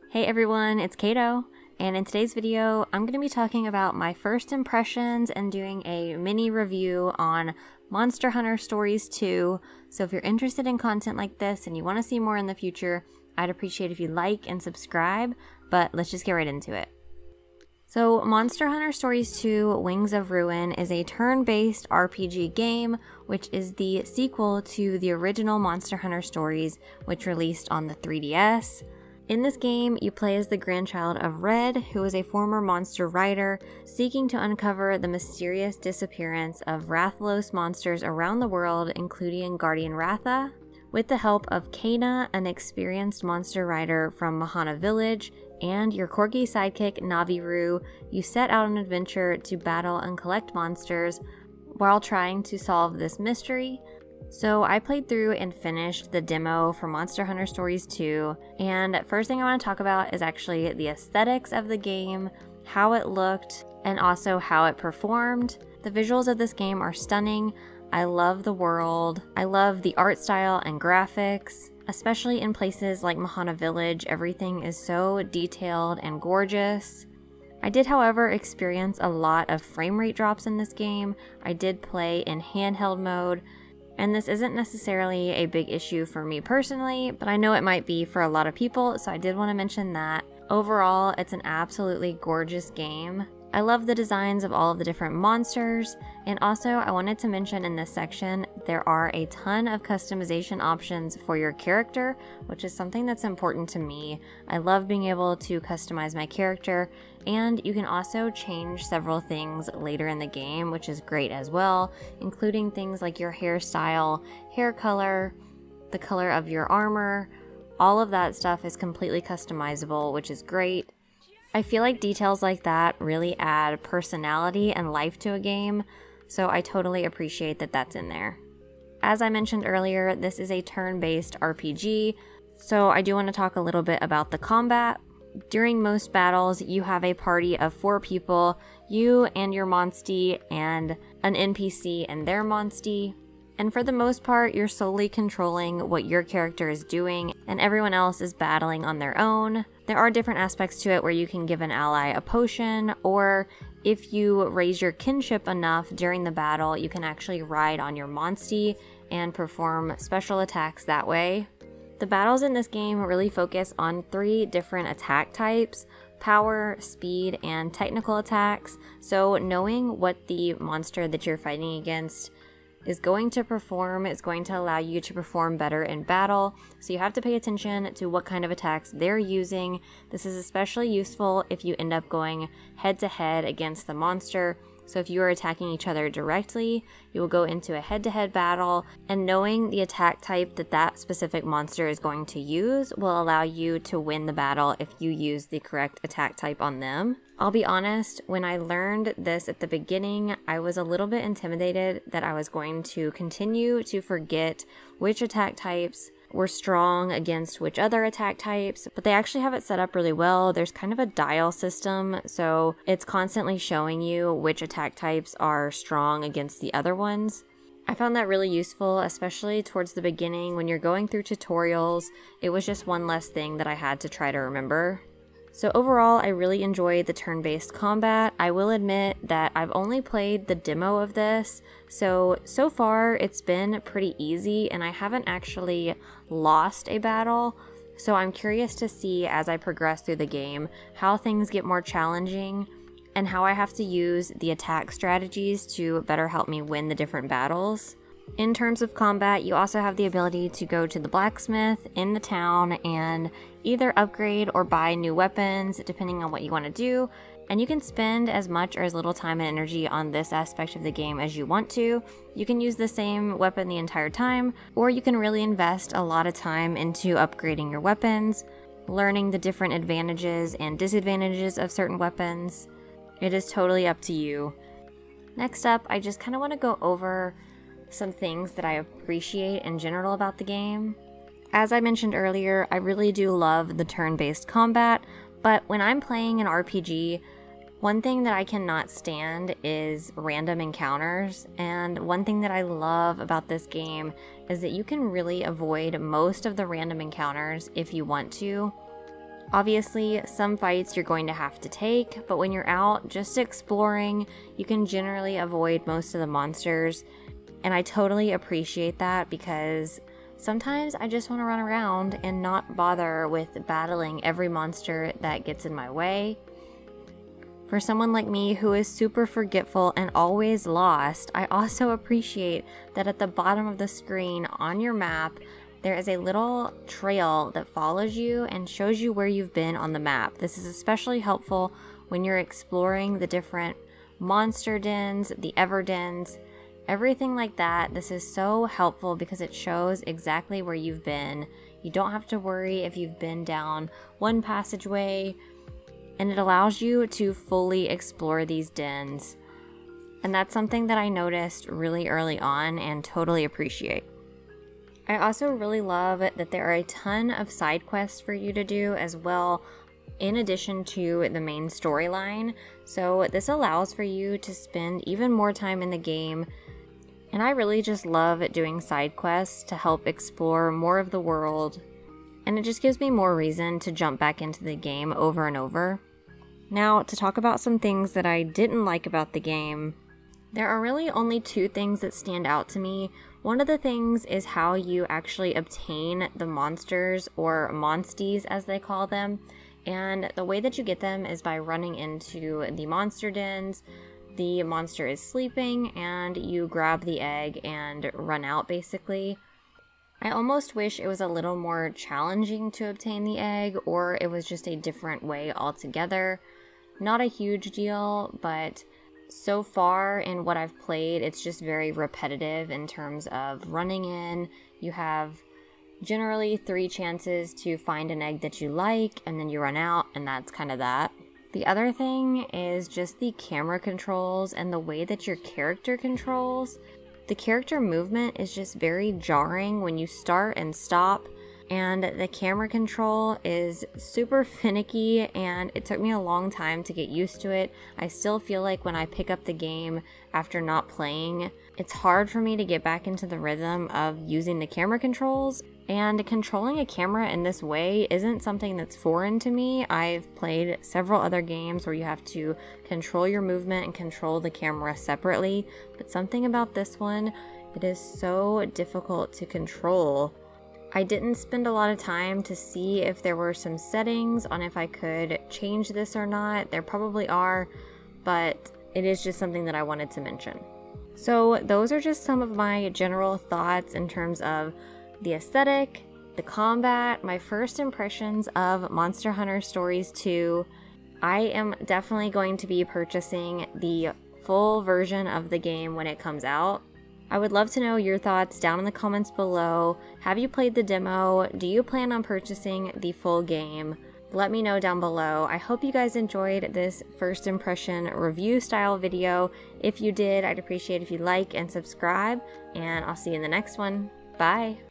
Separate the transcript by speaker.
Speaker 1: Hey everyone, it's Caito, and in today's video, I'm going to be talking about my first impressions and doing a mini review on Monster Hunter Stories 2. So if you're interested in content like this and you want to see more in the future, I'd appreciate if you like and subscribe, but let's just get right into it. So Monster Hunter Stories 2 Wings of Ruin is a turn-based RPG game, which is the sequel to the original Monster Hunter Stories, which released on the 3DS. In this game, you play as the grandchild of Red, who is a former monster rider, seeking to uncover the mysterious disappearance of Rathalos monsters around the world, including Guardian Ratha. With the help of Kana, an experienced monster rider from Mahana Village, and your quirky sidekick Naviru, you set out on an adventure to battle and collect monsters while trying to solve this mystery. So I played through and finished the demo for Monster Hunter Stories 2, and first thing I want to talk about is actually the aesthetics of the game, how it looked, and also how it performed. The visuals of this game are stunning. I love the world. I love the art style and graphics, especially in places like Mahana Village. Everything is so detailed and gorgeous. I did, however, experience a lot of frame rate drops in this game. I did play in handheld mode, and this isn't necessarily a big issue for me personally, but I know it might be for a lot of people, so I did want to mention that. Overall, it's an absolutely gorgeous game. I love the designs of all of the different monsters, and also I wanted to mention in this section there are a ton of customization options for your character, which is something that's important to me. I love being able to customize my character, and you can also change several things later in the game, which is great as well, including things like your hairstyle, hair color, the color of your armor. All of that stuff is completely customizable, which is great. I feel like details like that really add personality and life to a game, so I totally appreciate that that's in there. As I mentioned earlier, this is a turn-based RPG, so I do want to talk a little bit about the combat. During most battles, you have a party of 4 people, you and your monstie and an NPC and their monstie. And for the most part, you're solely controlling what your character is doing, and everyone else is battling on their own. There are different aspects to it where you can give an ally a potion, or if you raise your kinship enough during the battle, you can actually ride on your monstie and perform special attacks that way. The battles in this game really focus on 3 different attack types: power, speed, and technical attacks. So knowing what the monster that you're fighting against is going to perform is going to allow you to perform better in battle. So you have to pay attention to what kind of attacks they're using. This is especially useful if you end up going head to head against the monster. So if you are attacking each other directly, you will go into a head-to-head battle, and knowing the attack type that that specific monster is going to use will allow you to win the battle if you use the correct attack type on them. I'll be honest, when I learned this at the beginning, I was a little bit intimidated that I was going to continue to forget which attack types were strong against which other attack types, but they actually have it set up really well. There's kind of a dial system, so it's constantly showing you which attack types are strong against the other ones. I found that really useful, especially towards the beginning when you're going through tutorials. It was just one less thing that I had to try to remember. So overall, I really enjoyed the turn-based combat. I will admit that I've only played the demo of this, so far it's been pretty easy and I haven't actually lost a battle. So I'm curious to see as I progress through the game how things get more challenging and how I have to use the attack strategies to better help me win the different battles. In terms of combat, you also have the ability to go to the blacksmith in the town and either upgrade or buy new weapons depending on what you want to do, and you can spend as much or as little time and energy on this aspect of the game as you want to. You can use the same weapon the entire time, or you can really invest a lot of time into upgrading your weapons, learning the different advantages and disadvantages of certain weapons. It is totally up to you. Next up, I just kind of want to go over some things that I appreciate in general about the game. As I mentioned earlier, I really do love the turn-based combat, but when I'm playing an RPG, one thing that I cannot stand is random encounters, and one thing that I love about this game is that you can really avoid most of the random encounters if you want to. Obviously, some fights you're going to have to take, but when you're out just exploring, you can generally avoid most of the monsters. And I totally appreciate that because sometimes I just want to run around and not bother with battling every monster that gets in my way. For someone like me who is super forgetful and always lost, I also appreciate that at the bottom of the screen on your map, there is a little trail that follows you and shows you where you've been on the map. This is especially helpful when you're exploring the different monster dens, the ever dens, everything like that. This is so helpful because it shows exactly where you've been. You don't have to worry if you've been down one passageway, and it allows you to fully explore these dens. And that's something that I noticed really early on and totally appreciate. I also really love that there are a ton of side quests for you to do as well, in addition to the main storyline. So this allows for you to spend even more time in the game. And I really just love doing side quests to help explore more of the world. And it just gives me more reason to jump back into the game over and over. Now, to talk about some things that I didn't like about the game, there are really only two things that stand out to me. One of the things is how you actually obtain the monsters, or monsties as they call them. And the way that you get them is by running into the monster dens. The monster is sleeping and you grab the egg and run out basically. I almost wish it was a little more challenging to obtain the egg, or it was just a different way altogether. Not a huge deal, but so far in what I've played, it's just very repetitive in terms of running in. You have generally 3 chances to find an egg that you like, and then you run out, and that's kind of that. The other thing is just the camera controls and the way that your character controls. The character movement is just very jarring when you start and stop, and the camera control is super finicky, and it took me a long time to get used to it. I still feel like when I pick up the game after not playing, it's hard for me to get back into the rhythm of using the camera controls. And controlling a camera in this way isn't something that's foreign to me. I've played several other games where you have to control your movement and control the camera separately, but something about this one, it is so difficult to control. I didn't spend a lot of time to see if there were some settings on if I could change this or not. There probably are, but it is just something that I wanted to mention. So those are just some of my general thoughts in terms of the aesthetic, the combat, my first impressions of Monster Hunter Stories 2. I am definitely going to be purchasing the full version of the game when it comes out. I would love to know your thoughts down in the comments below. Have you played the demo? Do you plan on purchasing the full game? Let me know down below. I hope you guys enjoyed this first impression review style video. If you did, I'd appreciate if you like and subscribe, and I'll see you in the next one. Bye!